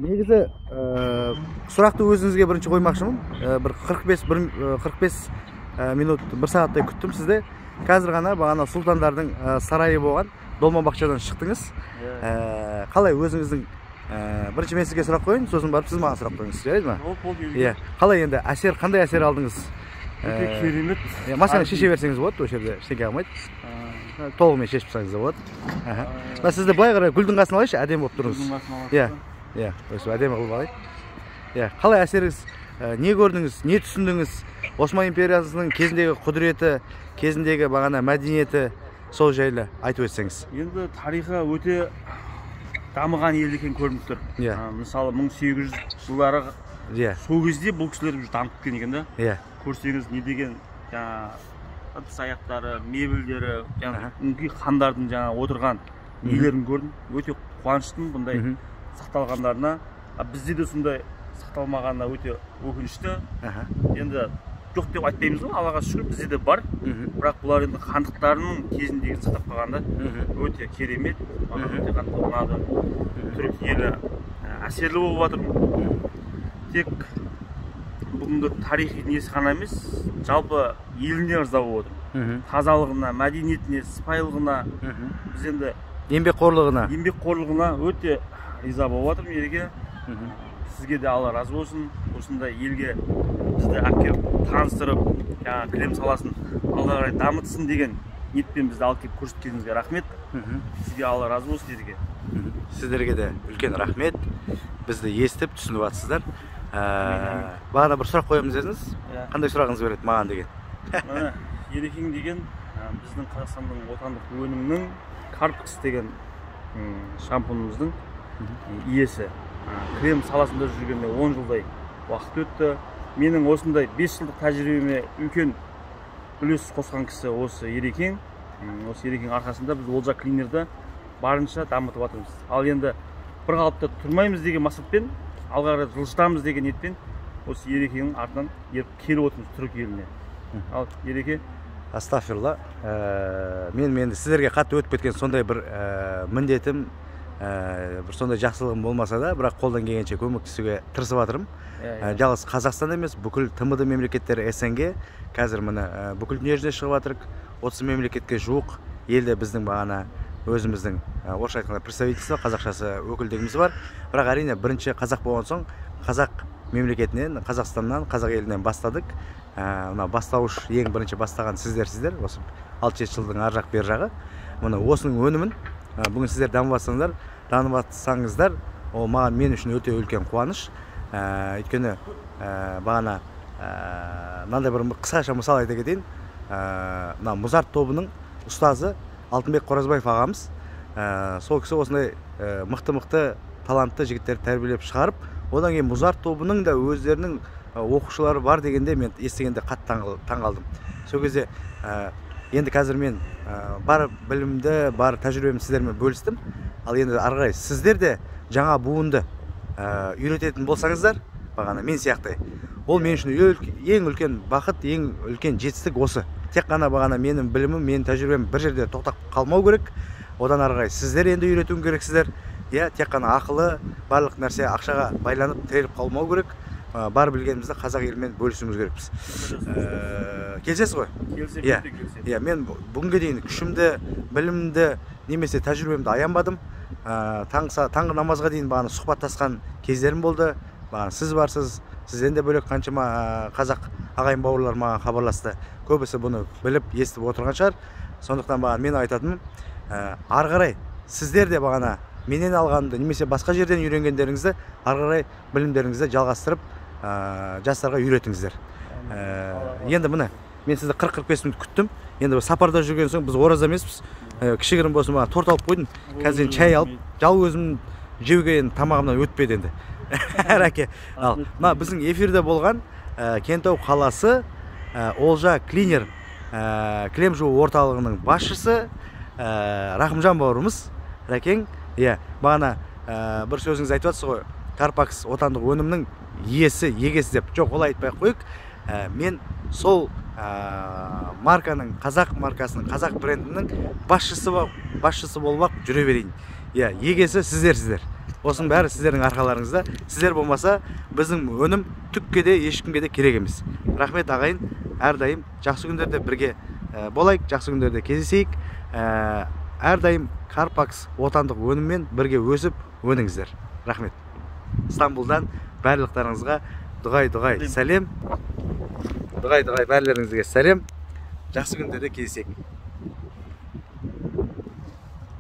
Негізі сұрақты өзіңізге бірінші қоймақшымын. Бір 45 минут, 1 сағаттай күттім сізді. Қазір ғана бағана сұлтандардың сарайы болған Долмабақшадан шықтыңыз. Қалай өзіңіздің бірінші мен сізге сұрақ қойын, сосын барып сіз маған сұрақ қойыңыз, жарайды ма? Иә. Қалай енді қандай әсер алдыңыз? Өте керемет. Машинаны шеше берсеңіз болады, осы жерде ештеңе қалмайды. Толығымен шешіп тастаңыз да болады. Сізді былай қарай гүлдің қасына алайыншы, әдемі болып тұрыңыз. Иә, осы әдемі қылып алайық. Иә, қалай әсеріңіз, не көрдіңіз, не түсіндіңіз? Осман империясының кезіндегі құдіреті, кезіндегі бағана мәдениеті сол жайлы айтып өтсеңіз. Енді тарихы өте дамыған ел екен көрініп тұр. Мысалы 1800 жылдары сол кезде бұл кісілер дамып кеткен екен да. Иә. Көрсеңіз не деген ыдыс аяқтары, мебельдері, өңкей хандардың отырған нелерін көрдім. Өте қуаныштымын бұндай сақталғандарына. Бізде де сондай сақталмағанына өте өкінішті. Енді жоқ деп айтпаймыз ғой, Аллаға шүкір бізде де бар. Бірақ бұлар енді хандықтарының кезіндегі сақтап қалғанда өте керемет. Өте қатты ұнады. Түрік елі әсерлі болып жатыр. Тек бүгінгі тарихи несі ғана емес, жалпы еліне ырза болып отыр. Тазалығына, мәдениетіне, сыпайылығына, біз енді еңбекқорлығына өте риза болып жатырмын елге. Сізге де Алла разы болсын. Осындай елге бізді әпкеп таныстырып, кілем саласын алға қарай дамытсын деген ниетпен бізді алып келіп көрсеткеніңізге рахмет. Сізге Алла разы болсын дедіге. Сіздерге де үлкен рахмет. Бізді естіп түсініп жатсыздар. Бағана бір сұрақ қоямыз дедіңіз. Қандай сұрағыңыз береді маған деген? Ерекең деген біздің Қазақстандың отандық өнімнің Карпекс деген шампунымыздың иесі. Крем саласында жүргенде 10 жылдай уақыт өтті. Менің осындай 5 жылдық тәжірибеме үлкен үлес қосқан кісі осы Ерекең. Осы Ерекең арқасында біз Олжа клинерді барынша дамытып жатырмыз. Ал енді бір қалыпта тұрмаймыз деген мақсатпен, алға қарай жылжытамыз деген ниетпен осы Ерекеңнің артынан келіп отырмыз түрік еліне. Ал Ереке, астағфирулла, мен сіздерге қатты өтіп кеткен сондай бір міндетім, бір сондай жақсылығым болмаса да, бірақ қолдан келгенше көмектесуге тырысып жатырмын. Жалғыз Қазақстан емес, бүкіл ТМД мемлекеттері СНГ қазір міне бүкіл дүние жүзіне шығып жатырық. 30 мемлекетке жуық елде біздің бағана өзіміздің орысша айтқанда представительство, қазақшасы өкілдігіміз бар. Бірақ әрине бірінші қазақ болған соң қазақ мемлекетінен, Қазақстаннан, қазақ елінен бастадық. Бастауыш ең бірінші бастаған сіздер, осы 6-7 жылдың ар жақ бер жағы. Мұны осының өнімін бүгін сіздер дамыватсаңыздар, ол мен үшін өте үлкен қуаныш. Өйткені бағана мынандай бір қысқаша мысал айта кетейін. Мұзарт тобының ұстазы Алтынбек Қоразбаев ағамыз, сол кісі осындай мықты талантты жігіттерді тәрбиелеп шығарып, одан кейін Мұзарт тобының да өздерінің оқушылары бар дегенде мен естігенде қатты таңғалдым. Сол кезде енді қазір мен бар білімді, бар тәжірибемді сіздермен бөлістім. Ал енді ары қарай сіздер де жаңа буынды үйрететін болсаңыздар, бағана мен сияқты, ол мен үшін ең үлкен бақыт, ең үлкен жетістік осы. Тек қана бағана менің білімім, менің тәжірибем бір жерде тоқтап қалмау керек. Одан ары қарай сіздер енді үйретуің керексіздер. Тек қана ақылы, барлық нәрсе ақшаға байланып тіреліп қалмау керек. Бар білгенімізді қазақ елімен бөлісуіміз керекпіз. Келсесіз ғой? Келсем. Мен бүгінге дейін күшімді, білімімді, немесе тәжірибемді аянбадым. Таңғы намазға дейін бағана сұхбаттасқан кездерім болды. Сіз барсыз, сізден де бөлек қаншама қазақ ағайын бауырлар маған хабарласты. Көбісі бұны біліп, естіп отырған шығар. Сондықтан мен айтатыным, ары қарай сіздер де бағана менен алғанды, немесе басқа жерден үйренгендеріңізді ары қарай білімдеріңізді жалғастырып, жастарға үйретіңіздер. Енді міне, мен сізді 40-45 минут күттім. Енді сапарда жүрген соң біз ораза емеспіз. Кішігірім болсын маған торт алып қойдым. Қазір чай алып, жал өзім жеуге тамағымнан өтпеді енді. Әреке. Біздің эфирде болған Кентау қаласы Олжа клинер кілем жуу орталығының басшысы Рахымжан бауырымыз. Рәкең, бағана бір сөзіңіз айтып жатсыз ғой, Карпекс отандық өнімнің иесі, егесі деп. Жоқ, олай айтпай қойық. Мен сол марканың, қазақ маркасының, қазақ брендінің басшысы болмақ жүре берейін. Егесі сіздерсіздер. осының бәрі сіздердің арқаларыңызда. Сіздер болмаса біздің өнім түкке де ешкімге де керек емес. Рахмет ағайын, әрдайым жақсы күндерде бірге болайық, жақсы күндерде кездесейік. Әрдайым Карпакс отандық өніммен бірге өсіп өніңіздер. Рахмет. Стамбулдан барлықтарыңызға дұғай сәлем. Дұғай барларыңызға сәлем. Жақсы күндерде кездесейік.